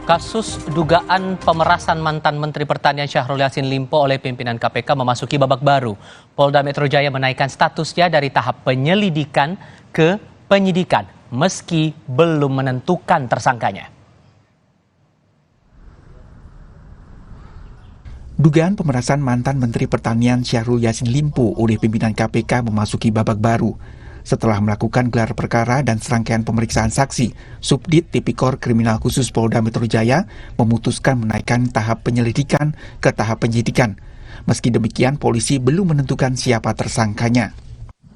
Kasus dugaan pemerasan mantan Menteri Pertanian Syahrul Yassin Limpo oleh pimpinan KPK memasuki babak baru. Polda Metro Jaya menaikkan statusnya dari tahap penyelidikan ke penyidikan, meski belum menentukan tersangkanya. Dugaan pemerasan mantan Menteri Pertanian Syahrul Yassin Limpo oleh pimpinan KPK memasuki babak baru. Setelah melakukan gelar perkara dan serangkaian pemeriksaan saksi, Subdit Tipikor Kriminal Khusus Polda Metro Jaya memutuskan menaikkan tahap penyelidikan ke tahap penyidikan. Meski demikian, polisi belum menentukan siapa tersangkanya.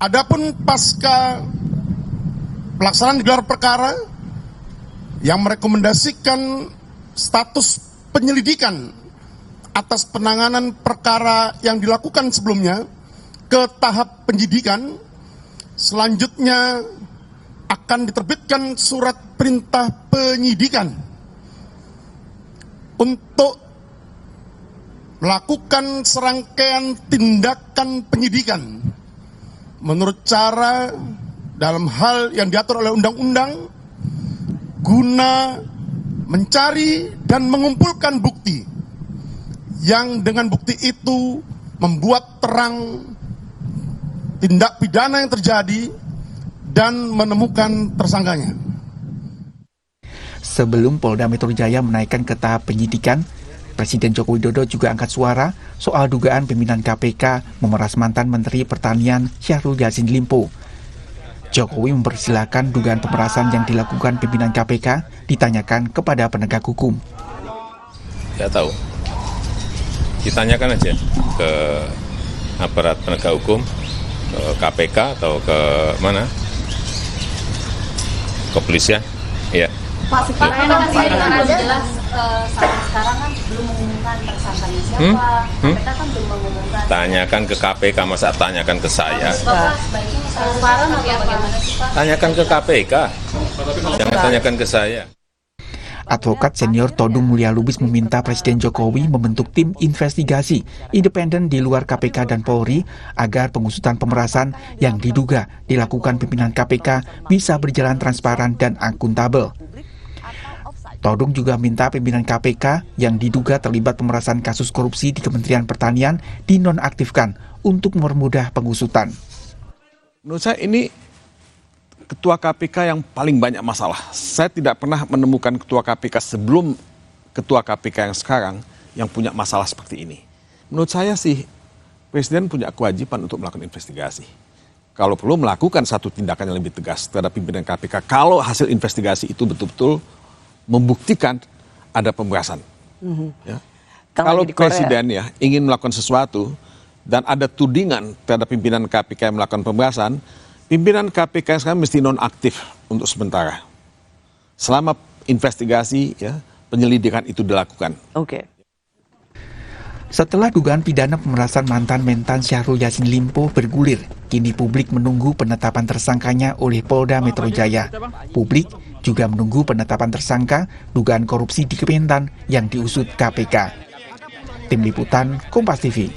Adapun pasca pelaksanaan gelar perkara yang merekomendasikan status penyelidikan atas penanganan perkara yang dilakukan sebelumnya ke tahap penyidikan, selanjutnya akan diterbitkan surat perintah penyidikan untuk melakukan serangkaian tindakan penyidikan menurut cara dalam hal yang diatur oleh undang-undang guna mencari dan mengumpulkan bukti yang dengan bukti itu membuat terang tindak pidana yang terjadi dan menemukan tersangkanya. Sebelum Polda Metro Jaya menaikkan ke tahap penyidikan, Presiden Joko Widodo juga angkat suara soal dugaan pimpinan KPK memeras mantan Menteri Pertanian Syahrul Yassin Limpo. Jokowi mempersilahkan dugaan pemerasan yang dilakukan pimpinan KPK ditanyakan kepada penegak hukum. Tidak tahu. Ditanyakan aja ke aparat penegak hukum, ke KPK atau ke mana? Kepolisian, ya. Pak, jelas sampai sekarang kan belum mengumumkan tersangkanya siapa. KPK kan belum mengumumkan. Tanyakan ke KPK, masa tanyakan ke saya? Bapak sebaiknya transparan atau bagaimana sih, Pak? Tanyakan ke KPK, jangan tanyakan ke saya. Advokat senior Todung Mulya Lubis meminta Presiden Jokowi membentuk tim investigasi independen di luar KPK dan Polri agar pengusutan pemerasan yang diduga dilakukan pimpinan KPK bisa berjalan transparan dan akuntabel. Todung juga minta pimpinan KPK yang diduga terlibat pemerasan kasus korupsi di Kementerian Pertanian dinonaktifkan untuk mempermudah pengusutan. Menurut saya ini Ketua KPK yang paling banyak masalah. Saya tidak pernah menemukan Ketua KPK sebelum Ketua KPK yang sekarang yang punya masalah seperti ini. Menurut saya sih, Presiden punya kewajiban untuk melakukan investigasi. Kalau perlu melakukan satu tindakan yang lebih tegas terhadap pimpinan KPK, kalau hasil investigasi itu betul-betul membuktikan ada pemerasan. Ya. Kalau Presiden ya ingin melakukan sesuatu dan ada tudingan terhadap pimpinan KPK yang melakukan pemerasan, pimpinan KPK sekarang mesti nonaktif untuk sementara. Selama investigasi, ya, penyelidikan itu dilakukan. Oke. Setelah dugaan pidana pemerasan mantan Mentan Syahrul Yassin Limpo bergulir, kini publik menunggu penetapan tersangkanya oleh Polda Metro Jaya. Publik juga menunggu penetapan tersangka dugaan korupsi di Kementan yang diusut KPK. Tim Liputan, Kompas TV.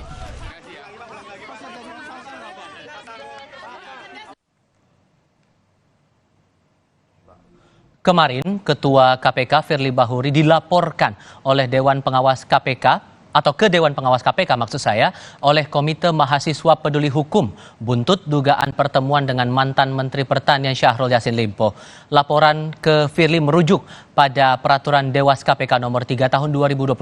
Kemarin, Ketua KPK Firly Bahuri dilaporkan oleh Dewan Pengawas KPK atau ke Dewan Pengawas KPK maksud saya oleh Komite Mahasiswa Peduli Hukum buntut dugaan pertemuan dengan mantan Menteri Pertanian Syahrul Yassin Limpo. Laporan ke Firly merujuk pada Peraturan Dewas KPK nomor 3 tahun 2021,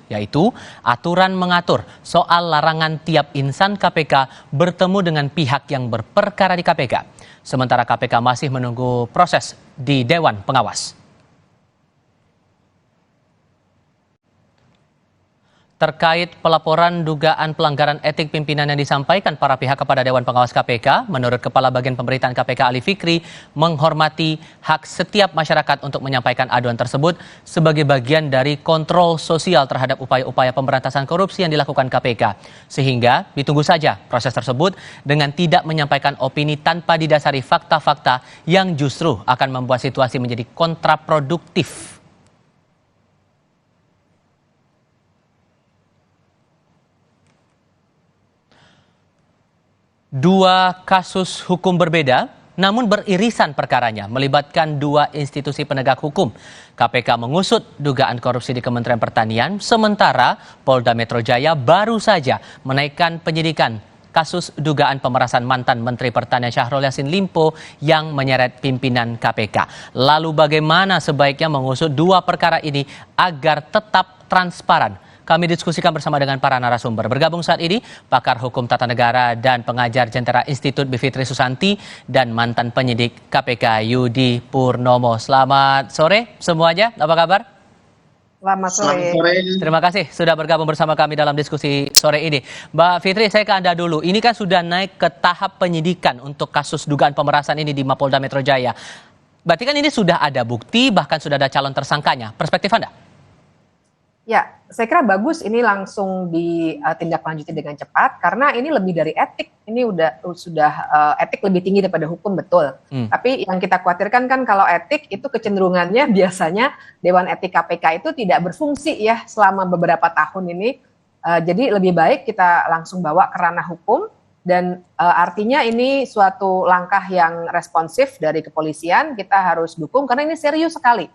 yaitu aturan mengatur soal larangan tiap insan KPK bertemu dengan pihak yang berperkara di KPK. Sementara KPK masih menunggu proses di Dewan Pengawas. Terkait pelaporan dugaan pelanggaran etik pimpinan yang disampaikan para pihak kepada Dewan Pengawas KPK, menurut Kepala Bagian Pemberitaan KPK Ali Fikri, menghormati hak setiap masyarakat untuk menyampaikan aduan tersebut sebagai bagian dari kontrol sosial terhadap upaya-upaya pemberantasan korupsi yang dilakukan KPK. Sehingga ditunggu saja proses tersebut dengan tidak menyampaikan opini tanpa didasari fakta-fakta yang justru akan membuat situasi menjadi kontraproduktif. Dua kasus hukum berbeda namun beririsan perkaranya melibatkan dua institusi penegak hukum. KPK mengusut dugaan korupsi di Kementerian Pertanian, sementara Polda Metro Jaya baru saja menaikkan penyidikan kasus dugaan pemerasan mantan Menteri Pertanian Syahrul Yassin Limpo yang menyeret pimpinan KPK. Lalu bagaimana sebaiknya mengusut dua perkara ini agar tetap transparan? Kami diskusikan bersama dengan para narasumber. Bergabung saat ini pakar hukum tata negara dan pengajar Jentera Institut Bivitri Susanti dan mantan penyidik KPK Yudi Purnomo. Selamat sore semuanya, apa kabar? Selamat sore. Terima kasih sudah bergabung bersama kami dalam diskusi sore ini. Mbak Fitri, saya ke Anda dulu. Ini kan sudah naik ke tahap penyidikan untuk kasus dugaan pemerasan ini di Mapolda Metro Jaya. Berarti kan ini sudah ada bukti, bahkan sudah ada calon tersangkanya. Perspektif Anda? Ya, saya kira bagus ini langsung ditindaklanjuti dengan cepat karena ini lebih dari etik. Ini sudah etik lebih tinggi daripada hukum, betul. Tapi yang kita khawatirkan kan kalau etik itu kecenderungannya biasanya Dewan Etik KPK itu tidak berfungsi ya selama beberapa tahun ini. Jadi lebih baik kita langsung bawa ke ranah hukum dan artinya ini suatu langkah yang responsif dari kepolisian, kita harus dukung karena ini serius sekali.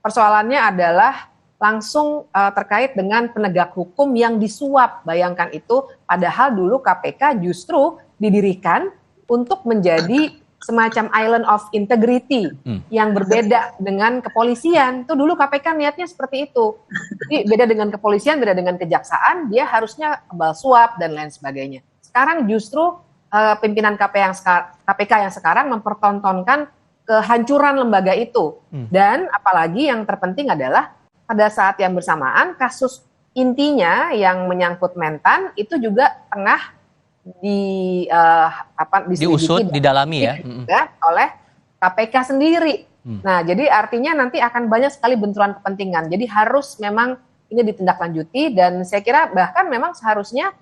Persoalannya adalah langsung terkait dengan penegak hukum yang disuap. Bayangkan itu, padahal dulu KPK justru didirikan untuk menjadi semacam island of integrity yang berbeda dengan kepolisian. Itu dulu KPK niatnya seperti itu. Jadi beda dengan kepolisian, beda dengan kejaksaan, dia harusnya kebal suap dan lain sebagainya. Sekarang justru pimpinan KPK yang sekarang mempertontonkan kehancuran lembaga itu. Dan apalagi yang terpenting adalah pada saat yang bersamaan kasus intinya yang menyangkut mentan itu juga tengah diusut, didalami ya oleh KPK sendiri. Nah, jadi artinya nanti akan banyak sekali benturan kepentingan. Jadi harus memang ini ditindaklanjuti dan saya kira bahkan memang seharusnya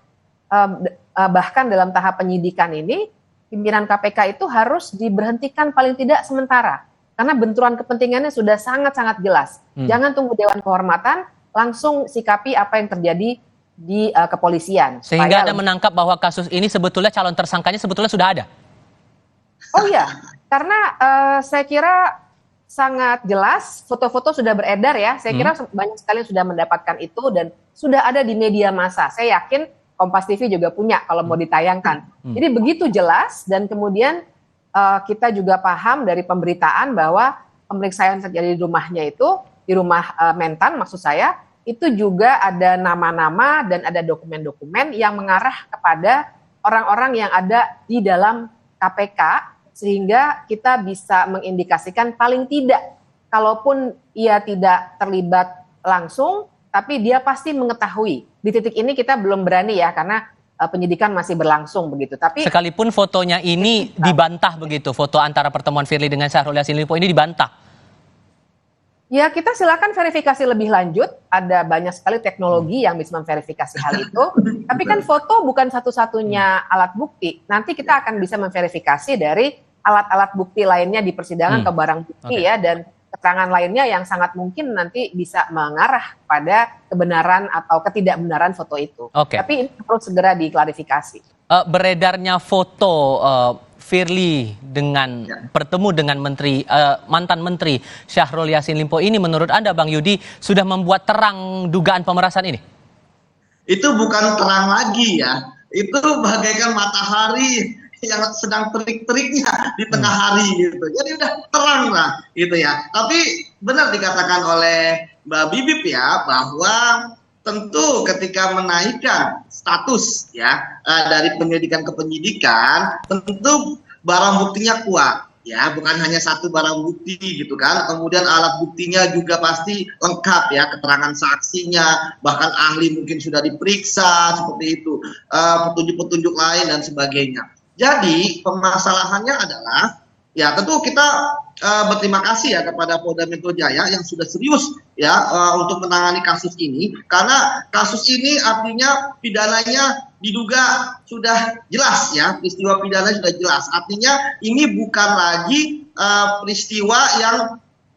bahkan dalam tahap penyidikan ini pimpinan KPK itu harus diberhentikan paling tidak sementara. Karena benturan kepentingannya sudah sangat-sangat jelas. Jangan tunggu Dewan Kehormatan, langsung sikapi apa yang terjadi di kepolisian. Sehingga Anda menangkap bahwa kasus ini sebetulnya calon tersangkanya sebetulnya sudah ada? Oh iya, karena saya kira sangat jelas, foto-foto sudah beredar ya. Saya kira banyak sekali yang sudah mendapatkan itu dan sudah ada di media massa. Saya yakin Kompas TV juga punya kalau mau ditayangkan. Jadi begitu jelas dan kemudian kita juga paham dari pemberitaan bahwa pemeriksaan yang terjadi di rumahnya itu, di rumah mentan maksud saya, itu juga ada nama-nama dan ada dokumen-dokumen yang mengarah kepada orang-orang yang ada di dalam KPK, sehingga kita bisa mengindikasikan paling tidak, kalaupun ia tidak terlibat langsung, tapi dia pasti mengetahui. Di titik ini kita belum berani ya, karena penyidikan masih berlangsung begitu. Tapi sekalipun fotonya ini dibantah begitu, foto antara pertemuan Firly dengan Syahrul Yassin Limpo ini dibantah. Ya kita silakan verifikasi lebih lanjut. Ada banyak sekali teknologi yang bisa memverifikasi hal itu. Tapi kan foto bukan satu-satunya alat bukti. Nanti kita akan bisa memverifikasi dari alat-alat bukti lainnya di persidangan ke barang bukti ya dan keterangan lainnya yang sangat mungkin nanti bisa mengarah pada kebenaran atau ketidakbenaran foto itu. Tapi ini perlu segera diklarifikasi. Beredarnya foto Firly dengan bertemu dengan mantan Menteri Syahrul Yassin Limpo ini menurut Anda Bang Yudi sudah membuat terang dugaan pemerasan ini? Itu bukan terang lagi ya. Itu bagaikan matahari yang sedang terik-teriknya di tengah hari gitu. Jadi udah terang lah gitu ya. Tapi benar dikatakan oleh Mbak Bibip ya bahwa tentu ketika menaikkan status ya dari penyidikan ke penyidikan, tentu barang buktinya kuat ya, bukan hanya satu barang bukti gitu kan. Kemudian alat buktinya juga pasti lengkap ya, keterangan saksinya, bahkan ahli mungkin sudah diperiksa seperti itu, petunjuk-petunjuk lain dan sebagainya. Jadi permasalahannya adalah ya tentu kita berterima kasih ya kepada Polda Metro Jaya yang sudah serius ya untuk menangani kasus ini, karena kasus ini artinya pidananya diduga sudah jelas ya, peristiwa pidana sudah jelas. Artinya ini bukan lagi peristiwa yang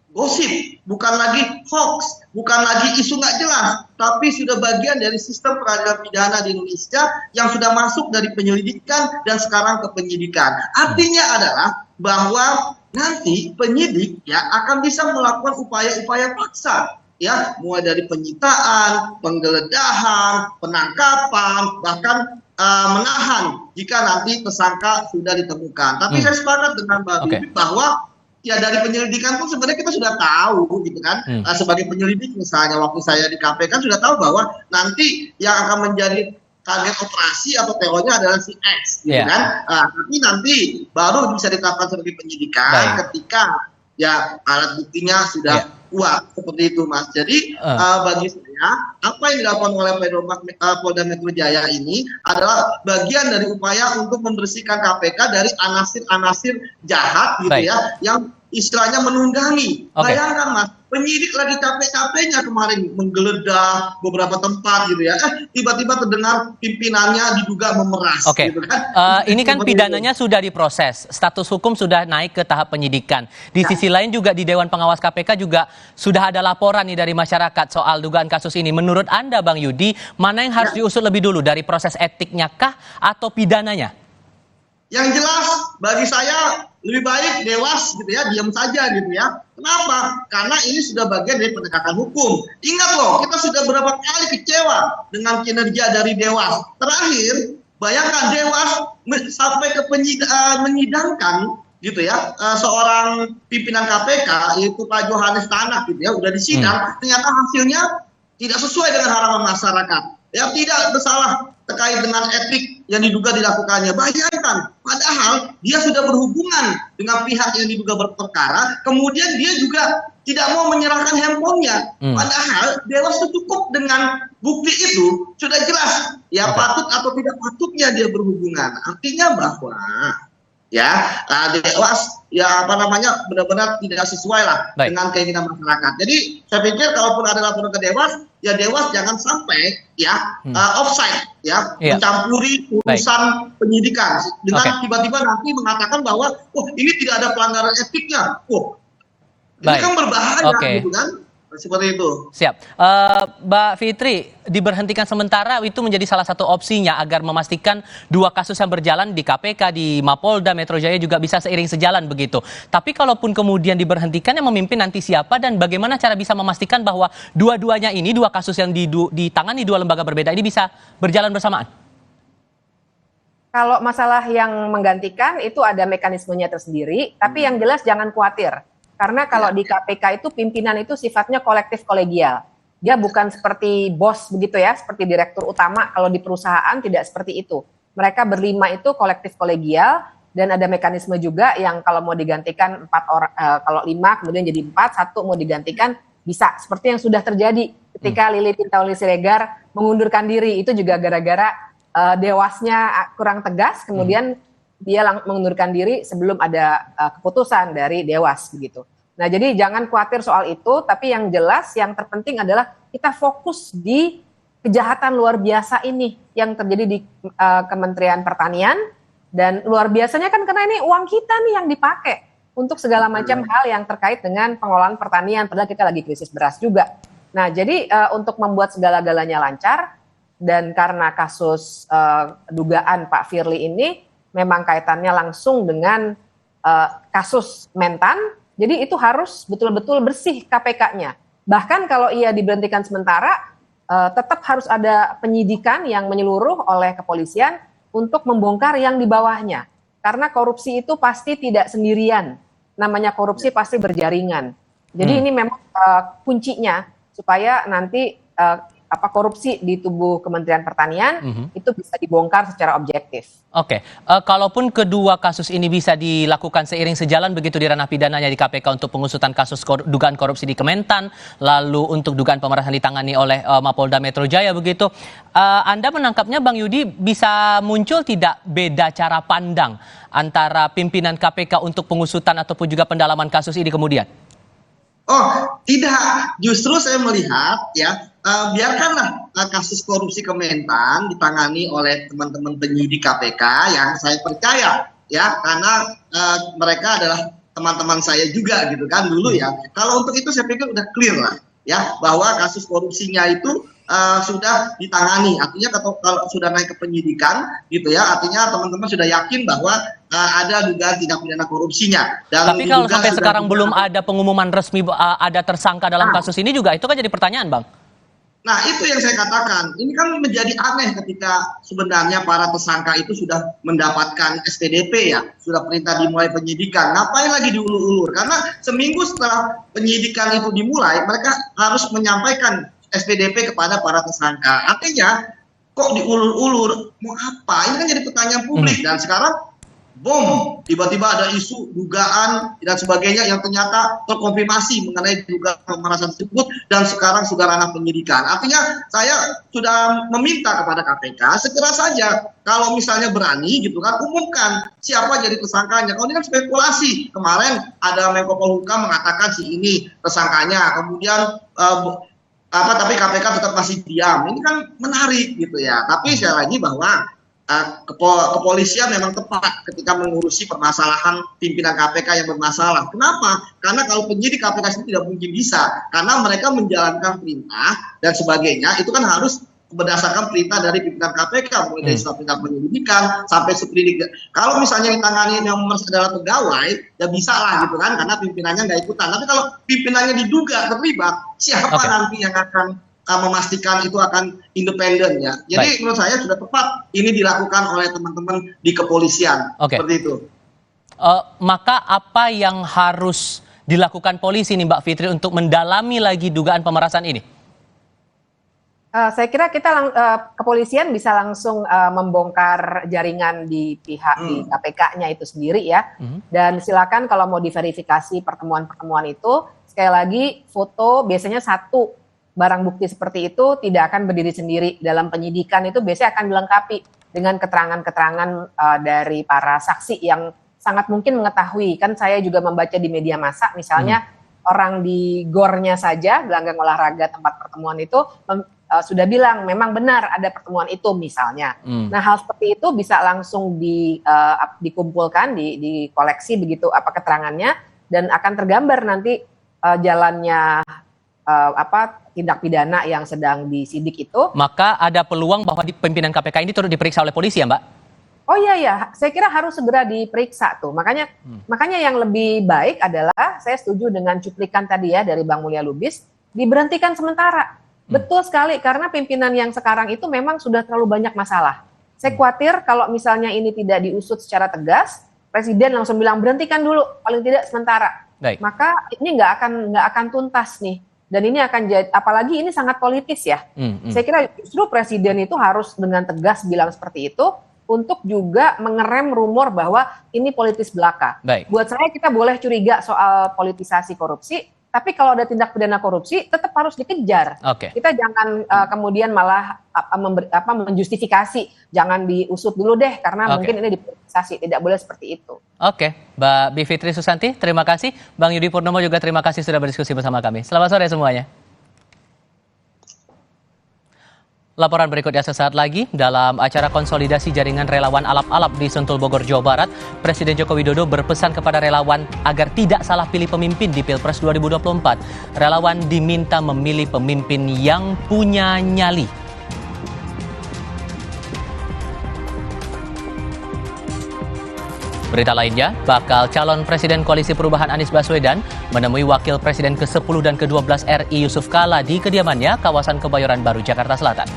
gosip, bukan lagi hoax, bukan lagi isu nggak jelas, tapi sudah bagian dari sistem peradilan pidana di Indonesia yang sudah masuk dari penyelidikan dan sekarang ke penyidikan. Artinya adalah bahwa nanti penyidik ya akan bisa melakukan upaya-upaya paksa, ya, mulai dari penyitaan, penggeledahan, penangkapan, bahkan menahan jika nanti tersangka sudah ditemukan. Tapi saya sepakat dengan Mbak Bibi bahwa ya dari penyelidikan pun sebenarnya kita sudah tahu gitu kan. Sebagai penyelidik misalnya waktu saya di KPK kan sudah tahu bahwa nanti yang akan menjadi target operasi atau terorisnya adalah si X gitu kan. Tapi nanti baru bisa ditetapkan sebagai penyidikan ketika ya alat buktinya sudah kuat seperti itu, Mas. Jadi bagi saya apa yang dilakukan oleh Polda Metro Jaya ini adalah bagian dari upaya untuk membersihkan KPK dari anasir-anasir jahat gitu ya, yang istilahnya menunggangi. Bayangkan, Mas, penyidik lagi capek-capeknya kemarin menggeledah beberapa tempat gitu ya, tiba-tiba terdengar pimpinannya diduga memeras. Gitu kan. Ini kan pidananya sudah diproses, status hukum sudah naik ke tahap penyidikan. Di sisi lain juga di Dewan Pengawas KPK juga sudah ada laporan nih dari masyarakat soal dugaan kasus ini. Menurut Anda, Bang Yudi, mana yang harus diusut lebih dulu, dari proses etiknya kah atau pidananya? Yang jelas bagi saya lebih baik Dewas gitu ya, diam saja gitu ya. Kenapa? Karena ini sudah bagian dari penegakan hukum. Ingat loh, kita sudah berapa kali kecewa dengan kinerja dari Dewas. Terakhir, bayangkan Dewas sampai ke menyidangkan gitu ya, seorang pimpinan KPK yaitu Pak Johannes Tanak gitu ya, udah disidang, ternyata hasilnya tidak sesuai dengan harapan masyarakat. Ya, tidak bersalah terkait dengan etik yang diduga dilakukannya. Bayangkan, padahal dia sudah berhubungan dengan pihak yang diduga berperkara, kemudian dia juga tidak mau menyerahkan handphonenya. Padahal Dewas itu cukup dengan bukti itu sudah jelas ya patut atau tidak patutnya dia berhubungan. Artinya bahwa ya Dewas ya benar-benar tidak sesuai lah dengan keinginan masyarakat. Jadi saya pikir kalaupun ada laporan ke Dewas, ya Dewas jangan sampai ya offside ya, mencampuri urusan penyidikan dengan tiba-tiba nanti mengatakan bahwa ini tidak ada pelanggaran etiknya. Ini kan berbahaya gitu kan. Seperti itu. Siap. Mbak Fitri, diberhentikan sementara itu menjadi salah satu opsinya agar memastikan dua kasus yang berjalan di KPK, di Mapolda Metro Jaya juga bisa seiring sejalan begitu. Tapi kalaupun kemudian diberhentikan, yang memimpin nanti siapa dan bagaimana cara bisa memastikan bahwa dua-duanya ini, dua kasus yang ditangani dua lembaga berbeda ini bisa berjalan bersamaan? Kalau masalah yang menggantikan itu ada mekanismenya tersendiri, tapi yang jelas jangan khawatir. Karena kalau di KPK itu pimpinan itu sifatnya kolektif kolegial. Dia bukan seperti bos begitu ya, seperti direktur utama. Kalau di perusahaan tidak seperti itu. Mereka berlima itu kolektif kolegial dan ada mekanisme juga yang kalau mau digantikan 4 orang, kalau 5 kemudian jadi 4, 1 mau digantikan bisa. Seperti yang sudah terjadi ketika Lili Pintauli Siregar mengundurkan diri, itu juga gara-gara Dewasnya kurang tegas, kemudian dia mengundurkan diri sebelum ada keputusan dari Dewas begitu. Nah, jadi jangan khawatir soal itu, tapi yang jelas yang terpenting adalah kita fokus di kejahatan luar biasa ini yang terjadi di Kementerian Pertanian, dan luar biasanya kan karena ini uang kita nih yang dipakai untuk segala macam hal yang terkait dengan pengelolaan pertanian, padahal kita lagi krisis beras juga. Nah, jadi untuk membuat segala-galanya lancar, dan karena kasus dugaan Pak Firly ini memang kaitannya langsung dengan kasus Mentan, jadi itu harus betul-betul bersih KPK-nya. Bahkan kalau ia diberhentikan sementara, tetap harus ada penyidikan yang menyeluruh oleh kepolisian untuk membongkar yang di bawahnya. Karena korupsi itu pasti tidak sendirian, namanya korupsi pasti berjaringan. Jadi ini memang kuncinya supaya nanti korupsi di tubuh Kementerian Pertanian itu bisa dibongkar secara objektif. Oke, kalaupun kedua kasus ini bisa dilakukan seiring sejalan begitu di ranah pidananya di KPK untuk pengusutan kasus dugaan korupsi di Kementan, lalu untuk dugaan pemerasan ditangani oleh Mapolda Metro Jaya begitu, Anda menangkapnya Bang Yudi bisa muncul tidak beda cara pandang antara pimpinan KPK untuk pengusutan ataupun juga pendalaman kasus ini kemudian? Oh, tidak. Justru saya melihat ya, biarkanlah kasus korupsi Kementan ditangani oleh teman-teman penyidik KPK yang saya percaya ya, karena mereka adalah teman-teman saya juga gitu kan dulu ya. Kalau untuk itu saya pikir udah clear lah ya, bahwa kasus korupsinya itu sudah ditangani. Artinya kalau sudah naik ke penyidikan gitu ya, artinya teman-teman sudah yakin bahwa ada dugaan tindak pidana korupsinya. Dan tapi kalau sampai sekarang belum ada pengumuman resmi ada tersangka dalam kasus ini juga, itu kan jadi pertanyaan, Bang. Nah, itu yang saya katakan. Ini kan menjadi aneh ketika sebenarnya para tersangka itu sudah mendapatkan SPDP ya, sudah perintah dimulai penyidikan. Ngapain lagi diulur-ulur? Karena seminggu setelah penyidikan itu dimulai, mereka harus menyampaikan SPDP kepada para tersangka. Artinya, kok diulur-ulur? Mau apa? Ini kan jadi pertanyaan publik. Dan sekarang, bom, tiba-tiba ada isu dugaan dan sebagainya yang ternyata terkonfirmasi mengenai dugaan pemerasan tersebut dan sekarang sudah ranah penyidikan. Artinya saya sudah meminta kepada KPK segera saja kalau misalnya berani gitu kan, umumkan siapa jadi tersangkanya. Kalau ini kan spekulasi. Kemarin ada Menko Polhukam mengatakan si ini tersangkanya, kemudian tapi KPK tetap masih diam. Ini kan menarik gitu ya. Tapi sekali lagi bahwa kepolisian memang tepat ketika mengurusi permasalahan pimpinan KPK yang bermasalah. Kenapa? Karena kalau penyidik KPK itu tidak mungkin bisa, karena mereka menjalankan perintah dan sebagainya itu kan harus berdasarkan perintah dari pimpinan KPK, mulai dari perintah penyelidikan sampai seprindik. Kalau misalnya ditangani yang adalah pegawai, ya bisa lah gitu kan, karena pimpinannya nggak ikutan. Tapi kalau pimpinannya diduga terlibat, siapa nanti yang akan memastikan itu akan independen ya. Jadi menurut saya sudah tepat ini dilakukan oleh teman-teman di kepolisian. Seperti itu. Maka apa yang harus dilakukan polisi nih Mbak Fitri untuk mendalami lagi dugaan pemerasan ini? Saya kira kepolisian bisa langsung membongkar jaringan di pihak di KPK-nya itu sendiri ya. Dan silakan kalau mau diverifikasi pertemuan-pertemuan itu, sekali lagi foto biasanya satu. Barang bukti seperti itu tidak akan berdiri sendiri. Dalam penyidikan itu biasanya akan dilengkapi dengan keterangan-keterangan dari para saksi yang sangat mungkin mengetahui. Kan saya juga membaca di media massa, misalnya orang di gornya saja, gelanggang olahraga tempat pertemuan itu, sudah bilang memang benar ada pertemuan itu misalnya. Nah hal seperti itu bisa langsung dikumpulkan, dikoleksi begitu keterangannya, dan akan tergambar nanti jalannya tindak pidana yang sedang disidik itu. Maka ada peluang bahwa pimpinan KPK ini turut diperiksa oleh polisi ya Mbak? Oh iya, saya kira harus segera diperiksa tuh. Makanya yang lebih baik adalah, saya setuju dengan cuplikan tadi ya dari Bang Mulya Lubis, diberhentikan sementara. Betul sekali, karena pimpinan yang sekarang itu memang sudah terlalu banyak masalah. Saya khawatir kalau misalnya ini tidak diusut secara tegas, Presiden langsung bilang berhentikan dulu, paling tidak sementara. Maka ini nggak akan tuntas nih. Dan ini akan jadi, apalagi ini sangat politis ya. Saya kira justru Presiden itu harus dengan tegas bilang seperti itu, untuk juga mengerem rumor bahwa ini politis belaka. Buat saya kita boleh curiga soal politisasi korupsi, tapi kalau ada tindak pidana korupsi tetap harus dikejar. Kita jangan kemudian malah menjustifikasi, jangan diusut dulu deh karena mungkin ini dipolitisasi, tidak boleh seperti itu. Mbak Bivitri Susanti, terima kasih. Bang Yudi Purnomo juga terima kasih sudah berdiskusi bersama kami. Selamat sore semuanya. Laporan berikutnya sesaat lagi. Dalam acara konsolidasi jaringan relawan alap-alap di Sentul, Bogor, Jawa Barat, Presiden Joko Widodo berpesan kepada relawan agar tidak salah pilih pemimpin di Pilpres 2024. Relawan diminta memilih pemimpin yang punya nyali. Berita lainnya, bakal calon Presiden Koalisi Perubahan Anies Baswedan menemui Wakil Presiden ke-10 dan ke-12 RI Yusuf Kala di kediamannya kawasan Kebayoran Baru, Jakarta Selatan.